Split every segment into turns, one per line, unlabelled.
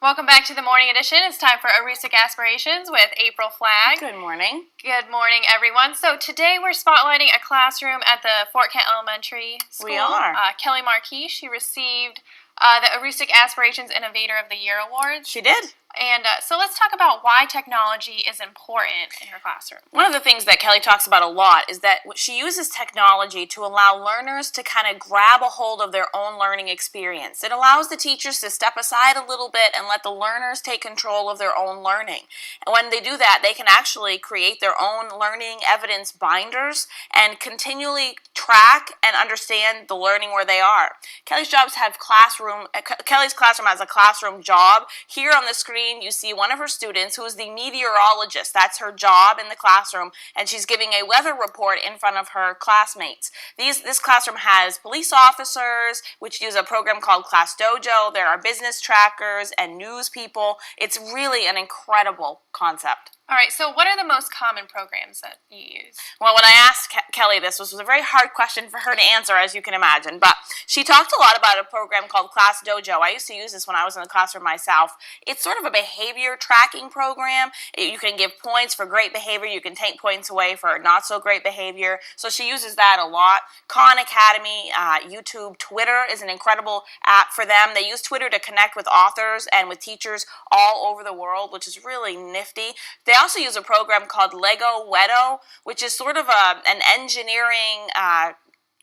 Welcome back to the morning edition. It's time for Aroostook Aspirations with April Flagg.
Good morning.
Good morning, everyone. So today we're spotlighting a classroom at the Fort Kent Elementary School.
We are.
Kelley Marquis. She received the Aroostook Aspirations Innovator of the Year Award.
She did.
And so let's talk about why technology is important in her classroom.
One of the things that Kelley talks about a lot is that she uses technology to allow learners to kind of grab a hold of their own learning experience. It allows the teachers to step aside a little bit and let the learners take control of their own learning. And when they do that, they can actually create their own learning evidence binders and continually track and understand the learning where they are. Kelley's classroom has a classroom job. Here on the screen, you see one of her students who is the meteorologist. That's her job in the classroom, and she's giving a weather report in front of her classmates. This classroom has police officers, which use a program called Class Dojo. There are business trackers and news people. It's really an incredible concept.
All right, so what are the most common programs that you use?
Well, when I asked Kelley this was a very hard question for her to answer, as you can imagine, but she talked a lot about a program called Class Dojo. I used to use this when I was in the classroom myself. It's sort of a behavior tracking program. You can give points for great behavior. You can take points away for not so great behavior. So she uses that a lot. Khan Academy, YouTube, Twitter is an incredible app for them. They use Twitter to connect with authors and with teachers all over the world, which is really nifty. They also use a program called Lego Wedo, which is sort of an engineering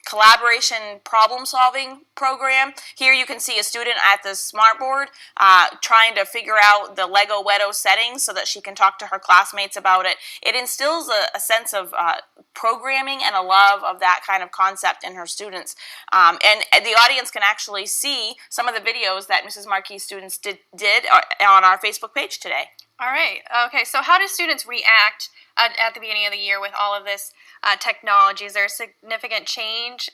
collaboration problem-solving program. Here you can see a student at the smartboard trying to figure out the Lego Wedo settings so that she can talk to her classmates about it. It instills a sense of programming and a love of that kind of concept in her students. And the audience can actually see some of the videos that Mrs. Marquis students did on our Facebook page today.
All right. Okay, so how do students react at the beginning of the year with all of this technology? Is there a significant change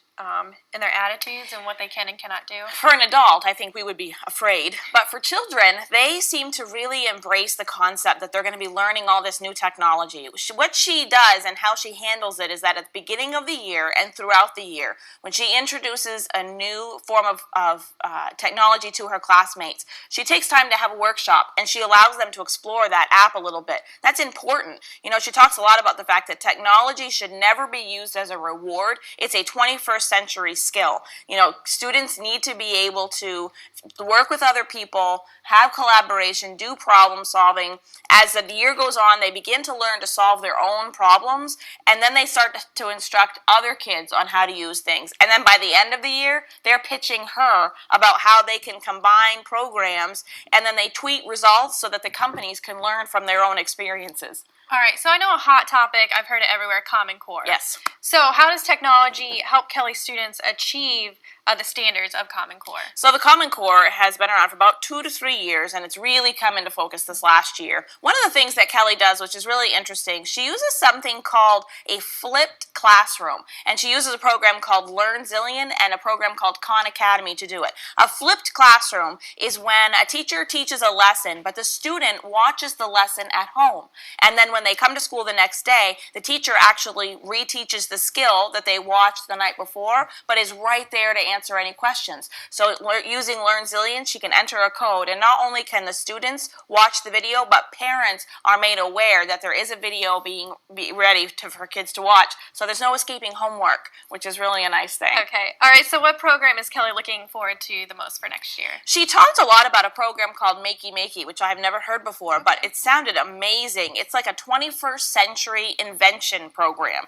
in their attitudes and what they can and cannot do?
For an adult, I think we would be afraid. But for children, they seem to really embrace the concept that they're going to be learning all this new technology. What she does and how she handles it is that at the beginning of the year and throughout the year, when she introduces a new form of technology to her classmates, she takes time to have a workshop and she allows them to explore that app a little bit. That's important. You know, she talks a lot about the fact that technology should never be used as a reward. It's a 21st century skill. You know, students need to be able to work with other people, have collaboration, do problem solving. As the year goes on, they begin to learn to solve their own problems, and then they start to instruct other kids on how to use things. And then by the end of the year, they're pitching her about how they can combine programs, and then they tweet results so that the companies can learn from their own experiences.
All right, so I know a hot topic, I've heard it everywhere, Common Core.
Yes.
So how does technology help Kelley students achieve the standards of Common Core?
So the Common Core has been around for about 2 to 3 years, and it's really come into focus this last year. One of the things that Kelley does, which is really interesting, she uses something called a flipped classroom, and she uses a program called LearnZillion and a program called Khan Academy to do it. A flipped classroom is when a teacher teaches a lesson, but the student watches the lesson at home, and then when they come to school the next day, the teacher actually reteaches the skill that they watched the night before, but is right there to answer any questions. So using LearnZillion, she can enter a code, and not only can the students watch the video, but parents are made aware that there is a video being ready for kids to watch. So there's no escaping homework, which is really a nice thing.
Okay. All right, so what program is Kelley looking forward to the most for next year?
She talked a lot about a program called Makey, which I've never heard before, but it sounded amazing. It's like a 21st century invention program.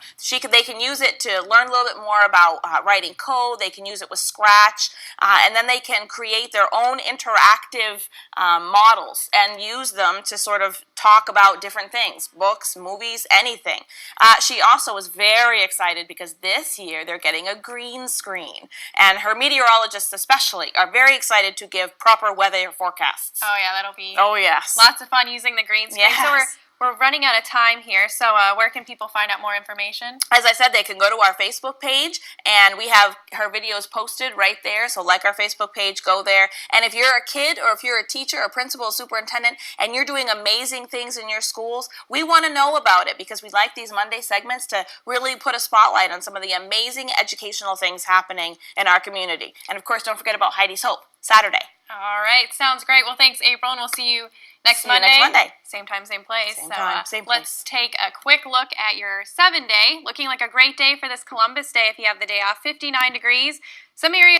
They can use it to learn a little bit more about writing code. They can use it with Scratch, and then they can create their own interactive models and use them to sort of talk about different things, books, movies, anything. She also was very excited because this year they're getting a green screen, and her meteorologists especially are very excited to give proper weather forecasts.
Oh yeah, that'll be
yes,
lots of fun using the green screen.
Yes.
So we're running out of time here, so where can people find out more information?
As I said, they can go to our Facebook page, and we have her videos posted right there, so like our Facebook page, go there. And if you're a kid, or if you're a teacher, or principal, or superintendent, and you're doing amazing things in your schools, we want to know about it, because we like these Monday segments to really put a spotlight on some of the amazing educational things happening in our community. And of course, don't forget about Heidi's Hope, Saturday.
All right, sounds great. Well, thanks, April, and we'll see you next
See you
Monday.
next Monday.
Same time, same place.
Same time, same place.
Let's take a quick look at your 7-day. Looking like a great day for this Columbus Day if you have the day off. 59 degrees. Some areas